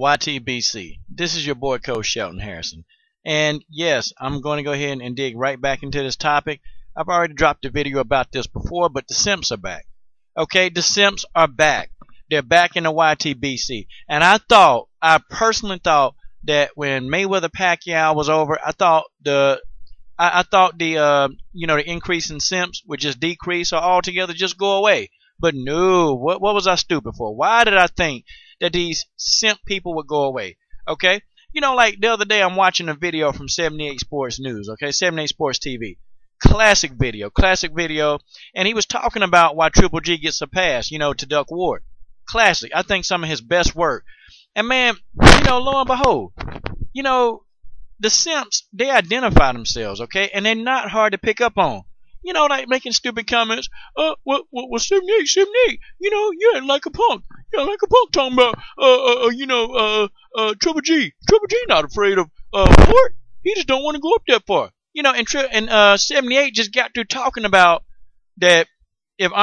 YTBC. This is your boy Coach Shelton Harrison. And yes, I'm going to go ahead and dig right back into this topic. I've already dropped a video about this before, but the Simps are back. Okay, the Simps are back. They're back in the YTBC. And I personally thought that when Mayweather Pacquiao was over, I thought the increase in Simps would just decrease or altogether just go away. But no, what was I stupid for? Why did I think that these simp people would go away? Okay, like the other day I'm watching a video from 78 Sports News, okay, 78 Sports TV, classic video, and he was talking about why Triple G gets a pass, to Duck Ward. Classic. I think some of his best work. And man, lo and behold, the simps, they identify themselves, okay, and they're not hard to pick up on. Like making stupid comments. Well, 78, you ain't like a punk. You ain't like a punk talking about, Triple G. Triple G not afraid of, Fort. He just don't want to go up that far. And 78 just got through talking about that if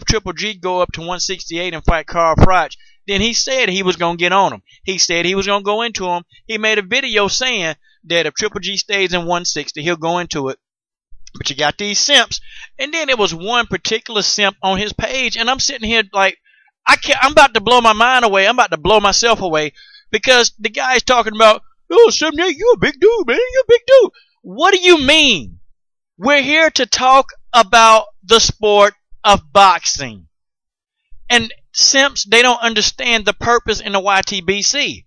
Triple G go up to 168 and fight Carl Froch, then he said he was going to get on him. He said he was going to go into him. He made a video saying that if Triple G stays in 160, he'll go into it. But you got these simps, and then there was one particular simp on his page, and I'm sitting here like, I'm about to blow my mind away. I'm about to blow myself away because the guy's talking about, oh, 78, you a big dude, man. You a big dude. What do you mean? We're here to talk about the sport of boxing. And simps, they don't understand the purpose in the YTBC.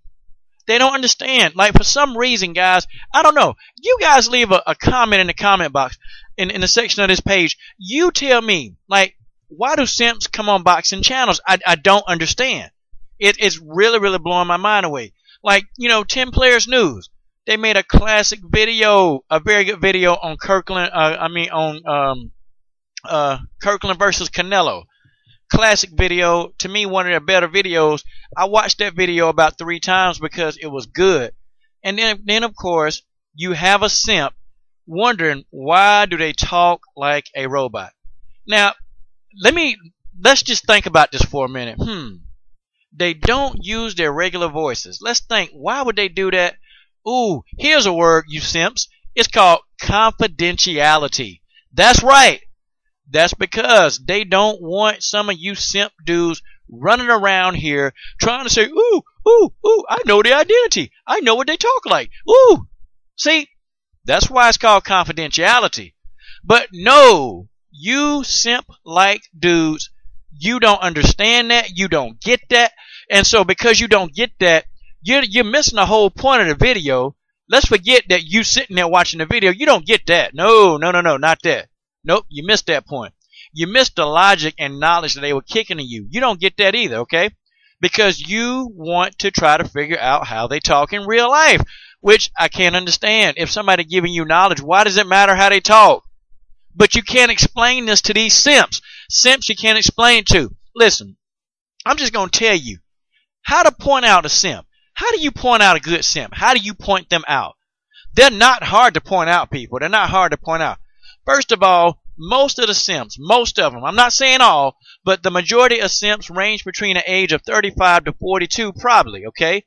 They don't understand. Like, for some reason, guys, I don't know. You guys leave a comment in the comment box in the section of this page. You tell me, like, why do simps come on boxing channels? I don't understand. It's really, really blowing my mind away. Like, 10 Players News. They made a classic video, a very good video on Kirkland, Kirkland versus Canelo. Classic video. To me, one of their better videos. I watched that video about 3 times because it was good. And then of course, you have a simp wondering why do they talk like a robot. Now, let's just think about this for a minute. They don't use their regular voices. Let's think, why would they do that? Ooh, here's a word, you simps. It's called confidentiality. That's right. That's because they don't want some of you simp dudes running around here trying to say, ooh, I know their identity. I know what they talk like. Ooh. See, that's why it's called confidentiality. But no, you simp-like dudes, you don't understand that. You don't get that. And so because you don't get that, you're missing the whole point of the video. Let's forget that you sitting there watching the video. You don't get that. No, not that. Nope, you missed that point. You missed the logic and knowledge that they were kicking to you. You don't get that either, okay? Because you want to try to figure out how they talk in real life, which I can't understand. If somebody giving you knowledge, why does it matter how they talk? But you can't explain this to these simps. Simps you can't explain to. Listen, I'm just going to tell you how to point out a simp. How do you point out a good simp? How do you point them out? They're not hard to point out, people. They're not hard to point out. First of all, most of the simps, most of them, I'm not saying all, but the majority of simps range between the age of 35 to 42 probably, okay?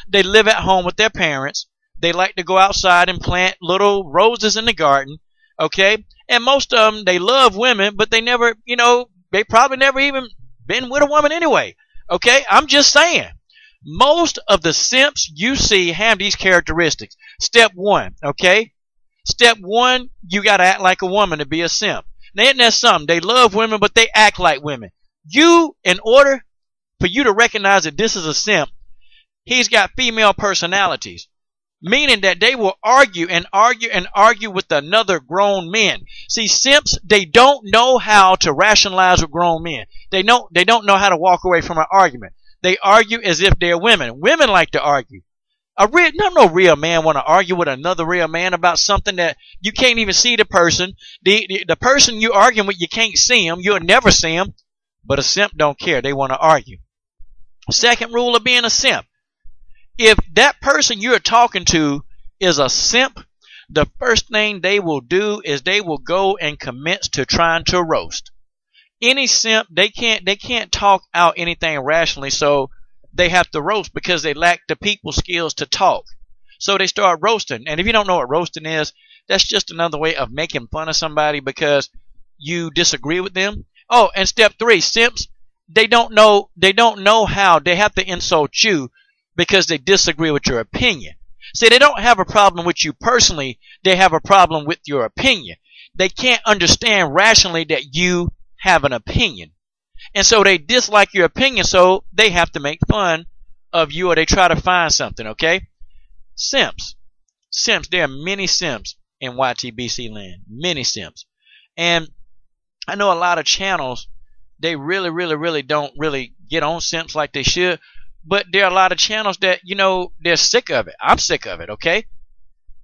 They live at home with their parents. They like to go outside and plant little roses in the garden, okay? And most of them, they love women, but they never, they probably never even been with a woman anyway, okay? I'm just saying. Most of the simps you see have these characteristics. Step 1, okay? Step 1, you got to act like a woman to be a simp. Now, isn't that something? They love women, but they act like women. In order for you to recognize that this is a simp, he's got female personalities. Meaning that they will argue and argue and argue with another grown man. See, simps, they don't know how to rationalize with grown men. They don't know how to walk away from an argument. They argue as if they're women. Women like to argue. No real man want to argue with another real man about something that you can't even see the person. The person you arguing with, you can't see him. You'll never see him. But a simp don't care. They want to argue. Second rule of being a simp. If that person you're talking to is a simp, the first thing they will do is they will go and commence to trying to roast. Any simp, they can't talk out anything rationally, so they have to roast because they lack the people skills to talk. So they start roasting. And if you don't know what roasting is, that's just another way of making fun of somebody because you disagree with them. Oh, and step 3, simps, they don't know how. They have to insult you because they disagree with your opinion. See, they don't have a problem with you personally. They have a problem with your opinion. They can't understand rationally that you have an opinion. And so they dislike your opinion, so they have to make fun of you or they try to find something, okay? Simps. Simps. There are many simps in YTBC land. Many simps. And I know a lot of channels, they really don't really get on simps like they should. But there are a lot of channels that, you know, they're sick of it. I'm sick of it, okay?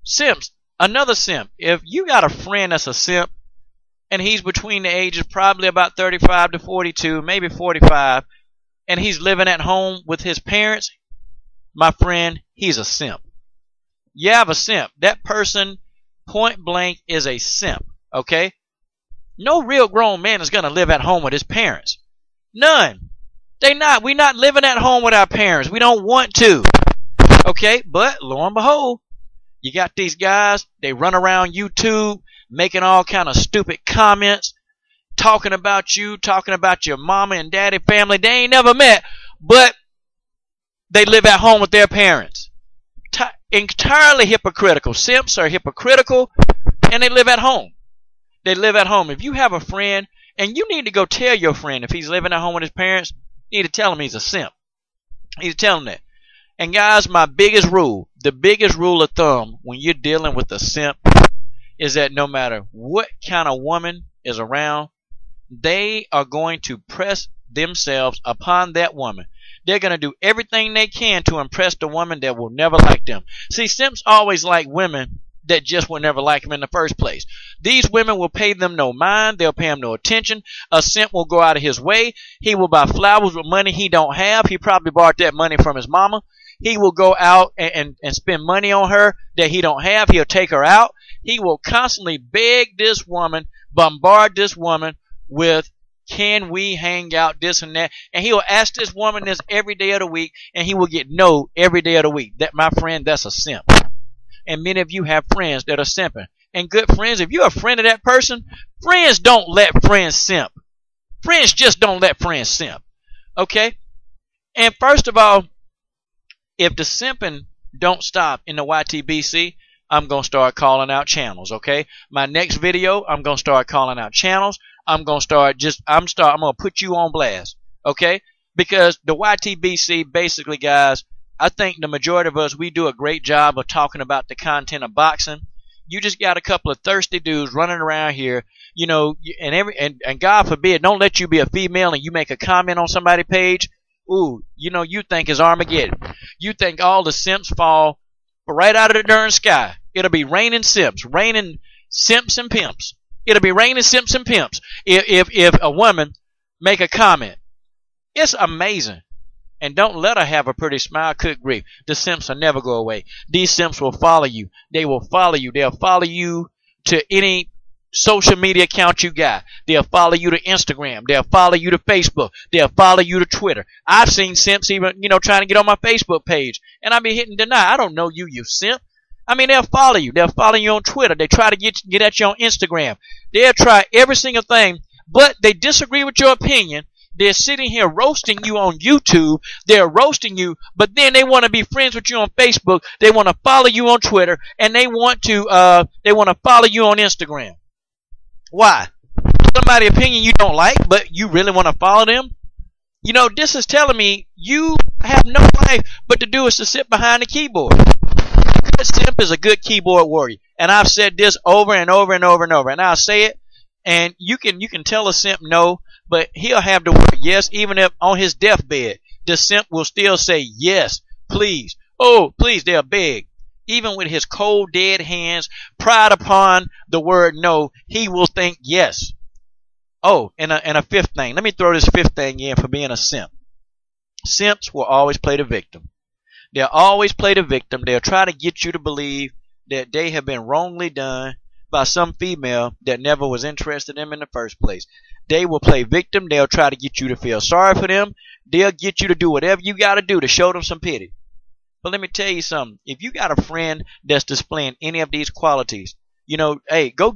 Simps. Another simp. If you got a friend that's a simp, and he's between the ages probably about 35 to 42, maybe 45, and he's living at home with his parents, my friend, he's a simp. You have a simp. That person, point blank, is a simp, okay? No real grown man is going to live at home with his parents. None. They not. We're not living at home with our parents. We don't want to. Okay? But lo and behold, you got these guys, they run around YouTube making all kind of stupid comments, talking about you, talking about your mama and daddy family they ain't never met, but they live at home with their parents. Entirely hypocritical. Simps are hypocritical, and they live at home. They live at home. If you have a friend, and you need to go tell your friend if he's living at home with his parents, you need to tell him he's a simp. You need to tell him that. And guys, my biggest rule, the biggest rule of thumb when you're dealing with a simp is that no matter what kind of woman is around, they are going to press themselves upon that woman. They're going to do everything they can to impress the woman that will never like them. See, simps always like women that just will never like them in the first place. These women will pay them no mind. They'll pay them no attention. A simp will go out of his way. He will buy flowers with money he don't have. He probably borrowed that money from his mama. He will go out and spend money on her that he don't have. He'll take her out. He will constantly beg this woman, bombard this woman with, can we hang out, this and that. And he will ask this woman this every day of the week, and he will get no every day of the week. That, my friend, that's a simp. And many of you have friends that are simping. And good friends, if you're a friend of that person, friends don't let friends simp. Friends just don't let friends simp. Okay? And first of all, if the simping don't stop in the YTBC, I'm going to start calling out channels, okay? My next video, I'm going to start calling out channels. I'm going to put you on blast, okay? Because the YTBC, basically, guys, I think the majority of us, we do a great job of talking about the content of boxing. You just got a couple of thirsty dudes running around here, you know, and God forbid, don't let you be a female and you make a comment on somebody's page. Ooh, you know, you think it's Armageddon. You think all the simps fall right out of the darn sky. It'll be raining simps and pimps. It'll be raining simps and pimps. If a woman make a comment, it's amazing. And don't let her have a pretty smile. Good grief. The simps will never go away. These simps will follow you. They will follow you. They'll follow you to any social media account you got. They'll follow you to Instagram. They'll follow you to Facebook. They'll follow you to Twitter. I've seen simps even, you know, trying to get on my Facebook page. And I be hitting deny. I don't know you, you simp. I mean, they'll follow you. They'll follow you on Twitter. They try to get at you on Instagram. They'll try every single thing, but they disagree with your opinion. They're sitting here roasting you on YouTube. They're roasting you, but then they want to be friends with you on Facebook. They want to follow you on Twitter, and they want to follow you on Instagram. Why? Somebody's opinion you don't like, but you really want to follow them? You know, this is telling me you have no life but to do is to sit behind the keyboard. A good simp is a good keyboard warrior. And I've said this over and over and over and over. And I'll say it, and you can tell a simp no, but he'll have the word yes, even if on his deathbed, the simp will still say yes, please. Oh, please, they'll beg. Even with his cold, dead hands, pride upon the word no, he will think yes. Oh, and a fifth thing. Let me throw this fifth thing in for being a simp. Simps will always play the victim. They'll always play the victim. They'll try to get you to believe that they have been wrongly done, by some female that never was interested in them in the first place. They will play victim. They'll try to get you to feel sorry for them. They'll get you to do whatever you got to do to show them some pity. But let me tell you something. If you got a friend that's displaying any of these qualities, hey, go